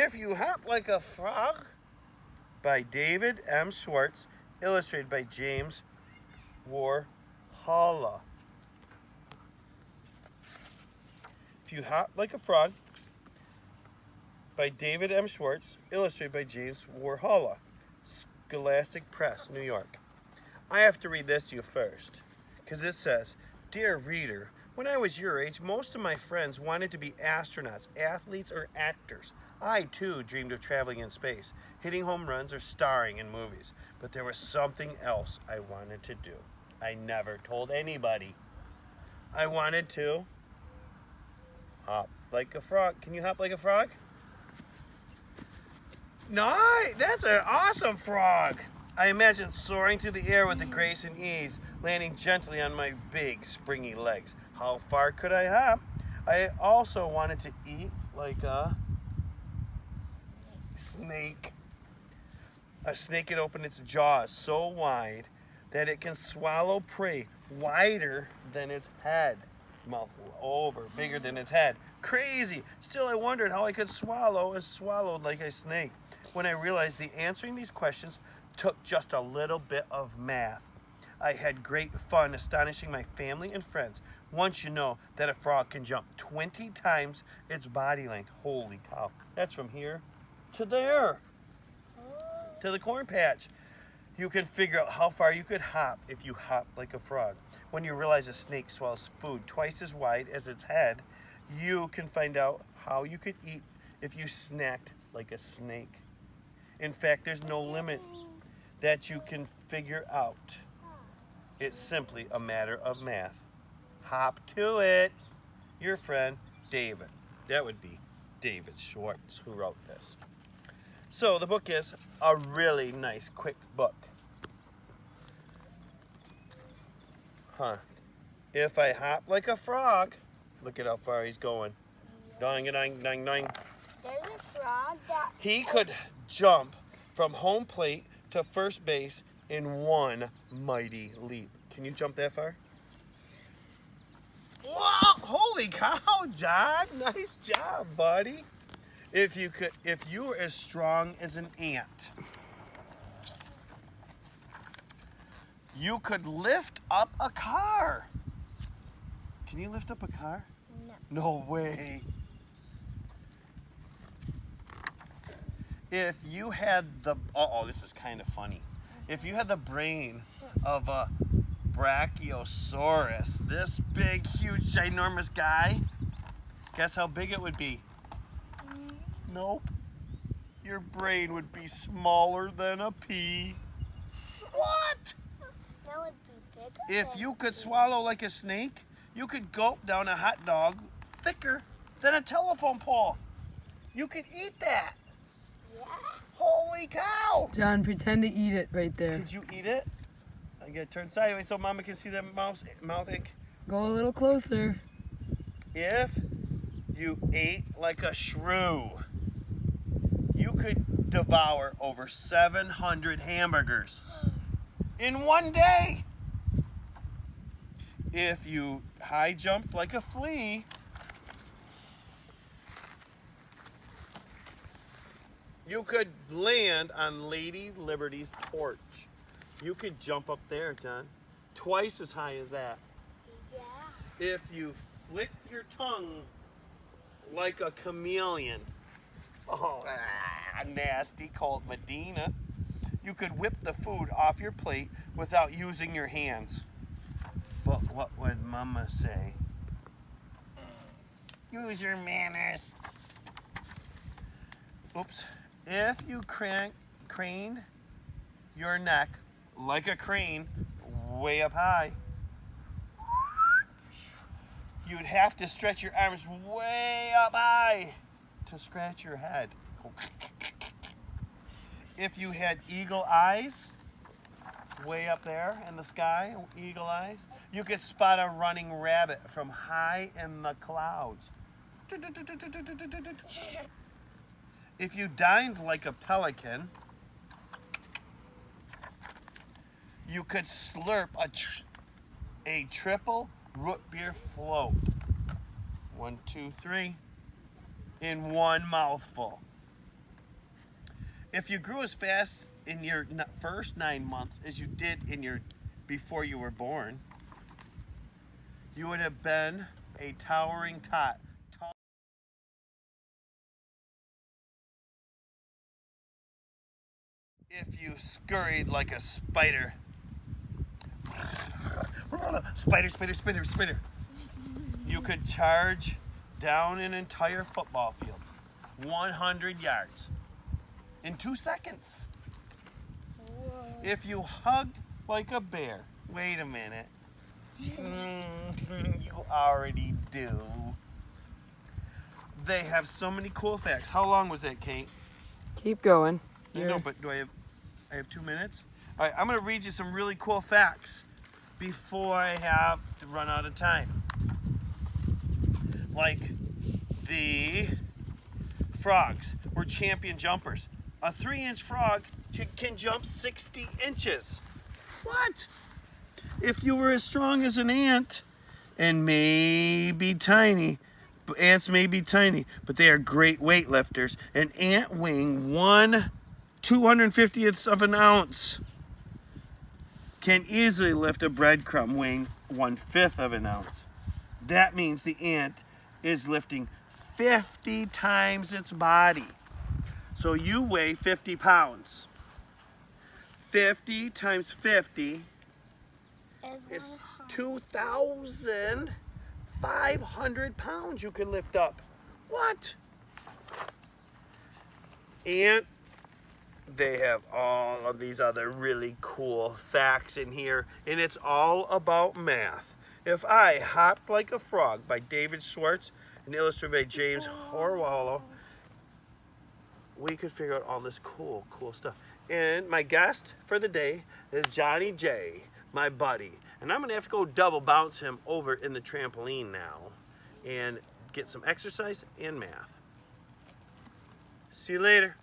If You Hop Like a Frog by David M. Schwartz, illustrated by James Warhola. If You Hop Like a Frog by David M. Schwartz, illustrated by James Warhola. Scholastic Press, New York. I have to read this to you first, because it says, Dear reader, when I was your age, most of my friends wanted to be astronauts, athletes, or actors. I, too, dreamed of traveling in space, hitting home runs, or starring in movies. But there was something else I wanted to do. I never told anybody. I wanted to hop like a frog. Can you hop like a frog? Nice! That's an awesome frog! I imagine soaring through the air with the grace and ease, landing gently on my big, springy legs. How far could I hop? I also wanted to eat like a snake. A snake can open its jaws so wide that it can swallow prey wider than its head. Mouth over, bigger than its head. Crazy! Still, I wondered how I could swallowed like a snake. When I realized the answering these questions took just a little bit of math. I had great fun astonishing my family and friends. Once you know that a frog can jump 20 times its body length. Holy cow. That's from here to there, to the corn patch. You can figure out how far you could hop if you hop like a frog. When you realize a snake swallows food twice as wide as its head, you can find out how you could eat if you snacked like a snake. In fact, there's no limit that you can figure out. It's simply a matter of math. Hop to it. Your friend, David. That would be David Schwartz who wrote this. So the book is a really nice, quick book. If I hop like a frog, look at how far he's going. Doing. There's a frog that... He could jump from home plate to first base in one mighty leap. Can you jump that far? Wow! Holy cow, John! Nice job, buddy. If you were as strong as an ant, you could lift up a car. Can you lift up a car? No. No way. If you had this is kind of funny. If you had the brain of a Brachiosaurus, this big, huge, ginormous guy, guess how big it would be? Nope. Your brain would be smaller than a pea. What? That would be bigger. If you could swallow like a snake, you could gulp down a hot dog thicker than a telephone pole. You could eat that. Yeah. Holy cow! John, pretend to eat it right there. Could you eat it? I gotta turn sideways so Mama can see the mouth ink. Go a little closer. If you ate like a shrew, you could devour over 700 hamburgers in one day. If you high jumped like a flea, you could land on Lady Liberty's porch. You could jump up there, John. Twice as high as that. Yeah. If you flick your tongue like a chameleon, nasty cold Medina, you could whip the food off your plate without using your hands. But what would Mama say? Use your manners. Oops. If you crane your neck like a crane way up high, you'd have to stretch your arms way up high to scratch your head. If you had eagle eyes, way up there in the sky, eagle eyes, you could spot a running rabbit from high in the clouds. If you dined like a pelican, you could slurp a triple root beer float. 1, 2, 3. In one mouthful. If you grew as fast in your first 9 months as you did in your before you were born, you would have been a towering tot. If you scurried like a spider, spider, you could charge down an entire football field, 100 yards, in 2 seconds. Whoa. If you hugged like a bear, wait a minute. You already do. They have so many cool facts. How long was that, Kate? Keep going. I know, but do I have 2 minutes? All right, I'm gonna read you some really cool facts before I have to run out of time. Like the frogs were champion jumpers. A 3-inch frog can jump 60 inches. What? If you were as strong as an ant, and maybe tiny, ants may be tiny, but they are great weightlifters. An ant weighing 1/250th of an ounce can easily lift a breadcrumb weighing 1/5 of an ounce. That means the ant is lifting 50 times its body. So you weigh 50 pounds. 50 times 50 is 2,500 pounds you can lift up. What? And they have all of these other really cool facts in here, and it's all about math. If I Hopped Like a Frog by David Schwartz and illustrated by James Horwallow, we could figure out all this cool stuff. And my guest for the day is Johnny J, my buddy. And I'm gonna have to go double bounce him over in the trampoline now and get some exercise and math. See you later.